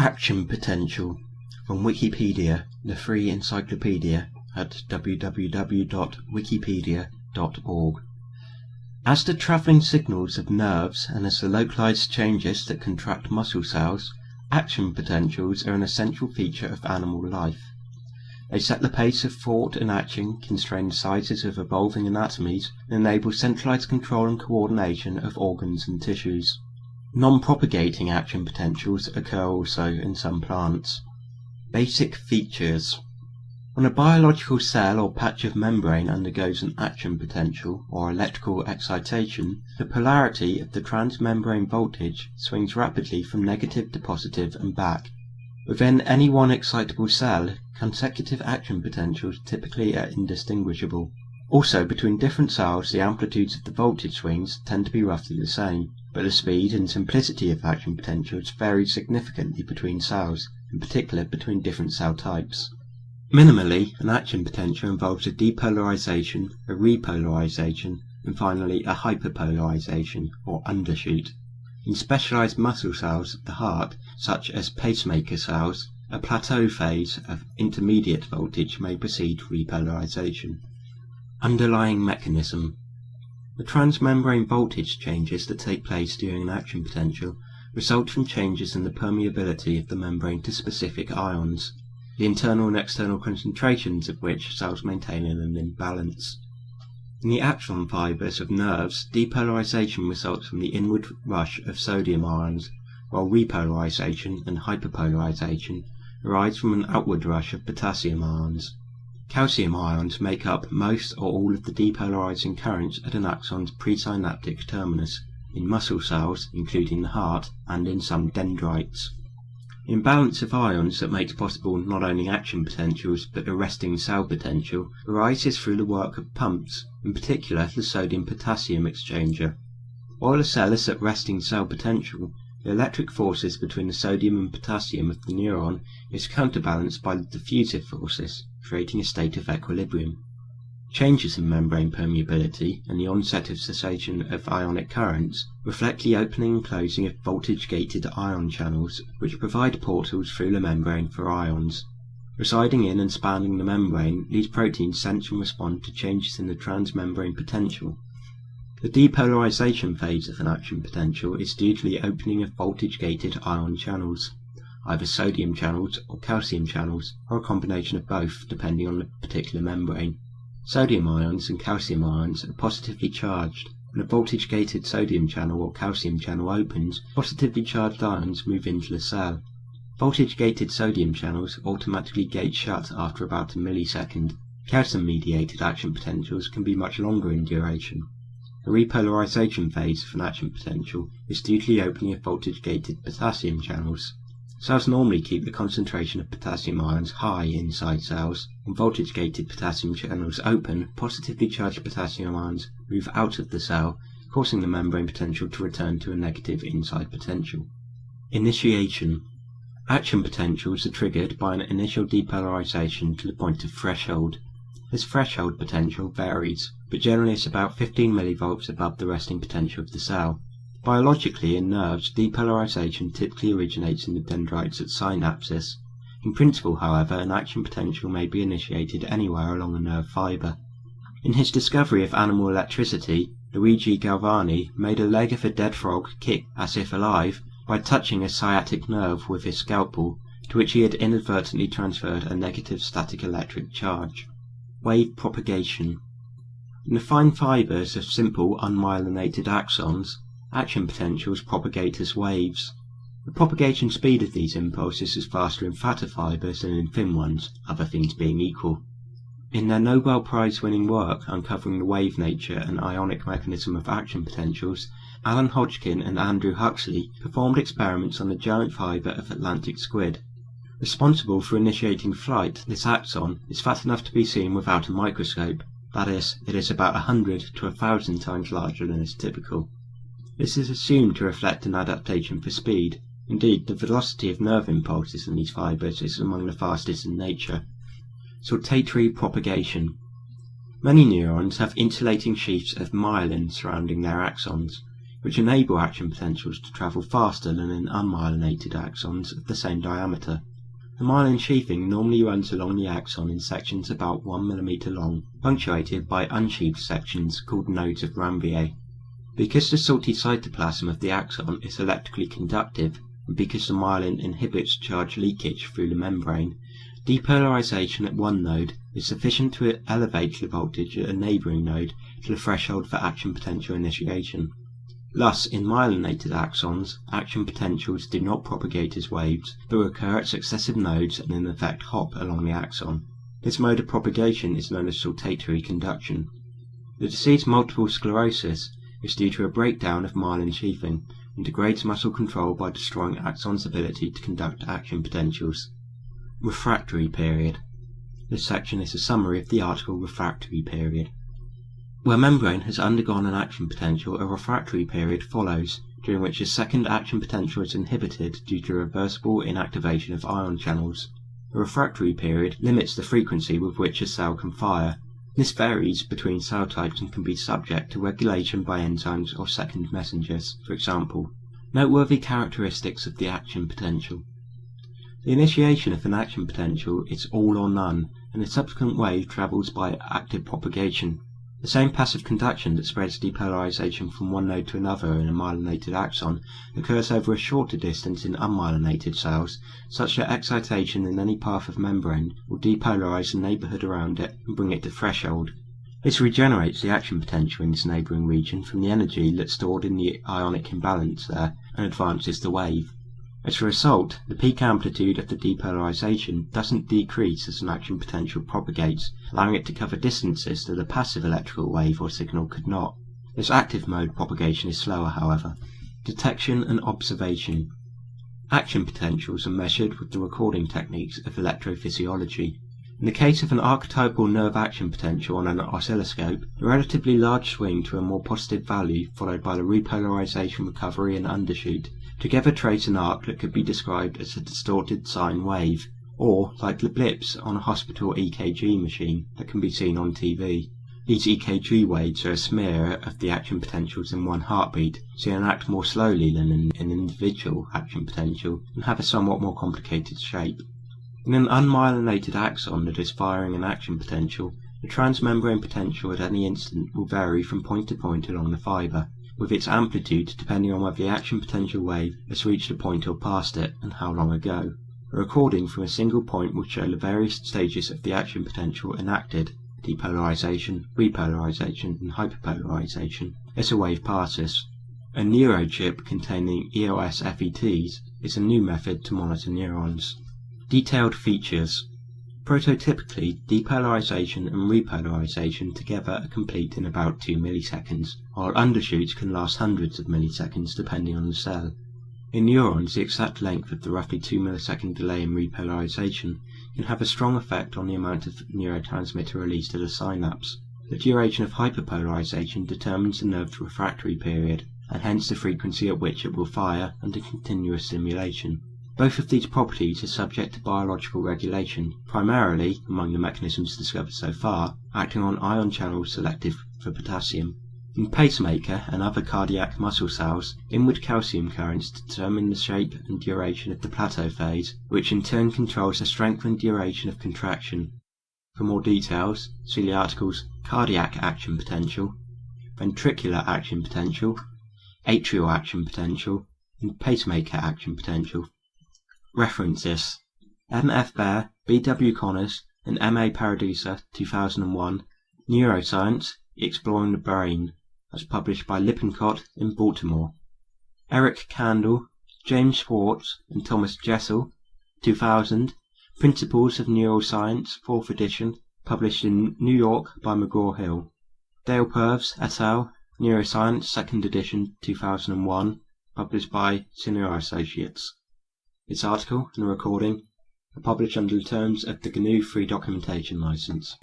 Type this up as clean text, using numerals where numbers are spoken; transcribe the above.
Action potential from Wikipedia, the free encyclopedia at www.wikipedia.org. As the travelling signals of nerves and as the localized changes that contract muscle cells, action potentials are an essential feature of animal life. They set the pace of thought and action, constrain the sizes of evolving anatomies, and enable centralized control and coordination of organs and tissues. Non-propagating action potentials occur also in some plants. Basic features. When a biological cell or patch of membrane undergoes an action potential or electrical excitation, the polarity of the transmembrane voltage swings rapidly from negative to positive and back. Within any one excitable cell, consecutive action potentials typically are indistinguishable. Also, between different cells, the amplitudes of the voltage swings tend to be roughly the same, but the speed and simplicity of action potentials vary significantly between cells, in particular between different cell types. Minimally, an action potential involves a depolarization, a repolarization, and finally a hyperpolarization, or undershoot. In specialized muscle cells of the heart, such as pacemaker cells, a plateau phase of intermediate voltage may precede repolarization. Underlying mechanism. The transmembrane voltage changes that take place during an action potential result from changes in the permeability of the membrane to specific ions, the internal and external concentrations of which cells maintain in an imbalance. In the axon fibers of nerves, depolarization results from the inward rush of sodium ions, while repolarization and hyperpolarization arise from an outward rush of potassium ions. Calcium ions make up most or all of the depolarizing currents at an axon's presynaptic terminus, in muscle cells, including the heart, and in some dendrites. Imbalance of ions that makes possible not only action potentials but a resting cell potential arises through the work of pumps, in particular the sodium-potassium exchanger. While a cell is at resting cell potential, the electric forces between the sodium and potassium of the neuron is counterbalanced by the diffusive forces, creating a state of equilibrium. Changes in membrane permeability and the onset of cessation of ionic currents reflect the opening and closing of voltage-gated ion channels, which provide portals through the membrane for ions. Residing in and spanning the membrane, these proteins sense and respond to changes in the transmembrane potential. The depolarization phase of an action potential is due to the opening of voltage-gated ion channels, either sodium channels or calcium channels, or a combination of both depending on the particular membrane. Sodium ions and calcium ions are positively charged. When a voltage-gated sodium channel or calcium channel opens, positively charged ions move into the cell. Voltage-gated sodium channels automatically gate shut after about a millisecond. Calcium-mediated action potentials can be much longer in duration. The repolarization phase of an action potential is due to the opening of voltage-gated potassium channels. Cells normally keep the concentration of potassium ions high inside cells. When voltage-gated potassium channels open, positively charged potassium ions move out of the cell, causing the membrane potential to return to a negative inside potential. Initiation. Action potentials are triggered by an initial depolarization to the point of threshold. This threshold potential varies, but generally is about 15 millivolts above the resting potential of the cell. Biologically, in nerves, depolarization typically originates in the dendrites at synapses. In principle, however, an action potential may be initiated anywhere along a nerve fiber. In his discovery of animal electricity, Luigi Galvani made a leg of a dead frog kick as if alive by touching a sciatic nerve with his scalpel, to which he had inadvertently transferred a negative static electric charge. Wave propagation. In the fine fibers of simple unmyelinated axons, action potentials propagate as waves. The propagation speed of these impulses is faster in fatter fibers than in thin ones, other things being equal. In their Nobel Prize-winning work uncovering the wave nature and ionic mechanism of action potentials, Alan Hodgkin and Andrew Huxley performed experiments on the giant fiber of Atlantic squid. Responsible for initiating flight, this axon is fat enough to be seen without a microscope. That is, it is about 100 to 1,000 times larger than is typical. This is assumed to reflect an adaptation for speed. Indeed, the velocity of nerve impulses in these fibers is among the fastest in nature. Saltatory propagation. Many neurons have insulating sheaths of myelin surrounding their axons. which enable action potentials to travel faster than in unmyelinated axons of the same diameter. The myelin sheathing normally runs along the axon in sections about 1 mm long, punctuated by unsheathed sections called nodes of Ranvier. Because the salty cytoplasm of the axon is electrically conductive, and because the myelin inhibits charge leakage through the membrane, depolarization at one node is sufficient to elevate the voltage at a neighbouring node to the threshold for action potential initiation. Thus, in myelinated axons, action potentials do not propagate as waves, but occur at successive nodes and in effect hop along the axon. This mode of propagation is known as saltatory conduction. The disease multiple sclerosis is due to a breakdown of myelin sheathing and degrades muscle control by destroying axon's ability to conduct action potentials. Refractory period. This section is a summary of the article Refractory period. Where membrane has undergone an action potential, a refractory period follows, during which a second action potential is inhibited due to reversible inactivation of ion channels. A refractory period limits the frequency with which a cell can fire. This varies between cell types and can be subject to regulation by enzymes or second messengers, for example. Noteworthy characteristics of the action potential. The initiation of an action potential is all or none, and the subsequent wave travels by active propagation. The same passive conduction that spreads depolarization from one node to another in a myelinated axon occurs over a shorter distance in unmyelinated cells, such that excitation in any path of membrane will depolarize the neighborhood around it and bring it to threshold. This regenerates the action potential in this neighboring region from the energy that's stored in the ionic imbalance there and advances the wave. As a result, the peak amplitude of the depolarization doesn't decrease as an action potential propagates, allowing it to cover distances that a passive electrical wave or signal could not. This active mode propagation is slower, however. Detection and observation. Action potentials are measured with the recording techniques of electrophysiology. In the case of an archetypal nerve action potential on an oscilloscope, a relatively large swing to a more positive value followed by the repolarization recovery and undershoot together trace an arc that could be described as a distorted sine wave, or like the blips on a hospital EKG machine that can be seen on TV. These EKG waves are a smear of the action potentials in one heartbeat, so they act more slowly than an individual action potential and have a somewhat more complicated shape. In an unmyelinated axon that is firing an action potential, the transmembrane potential at any instant will vary from point to point along the fibre, with its amplitude depending on whether the action potential wave has reached a point or past it and how long ago. A recording from a single point will show the various stages of the action potential enacted, depolarization, repolarization and hyperpolarization, as a wave passes. A neurochip containing EOS FETs is a new method to monitor neurons. Detailed features. Prototypically, depolarization and repolarization together are complete in about 2 milliseconds, while undershoots can last hundreds of milliseconds depending on the cell. In neurons, the exact length of the roughly 2 millisecond delay in repolarization can have a strong effect on the amount of neurotransmitter released at a synapse. The duration of hyperpolarization determines the nerve's refractory period, and hence the frequency at which it will fire under continuous stimulation. Both of these properties are subject to biological regulation, primarily, among the mechanisms discovered so far, acting on ion channels selective for potassium. In pacemaker and other cardiac muscle cells, inward calcium currents determine the shape and duration of the plateau phase, which in turn controls the strength and duration of contraction. For more details, see the articles Cardiac Action Potential, Ventricular Action Potential, Atrial Action Potential, and Pacemaker Action Potential. References: M. F. Baer, B. W. Connors, and M. A. Paradiso, 2001, Neuroscience, Exploring the Brain, as published by Lippincott in Baltimore. Eric Kandel, James Schwartz, and Thomas Jessel, 2000, Principles of Neuroscience, 4th edition, published in New York by McGraw-Hill. Dale Purves, et al., Neuroscience, 2nd edition, 2001, published by Sinner Associates. This article and the recording are published under the terms of the GNU Free Documentation License.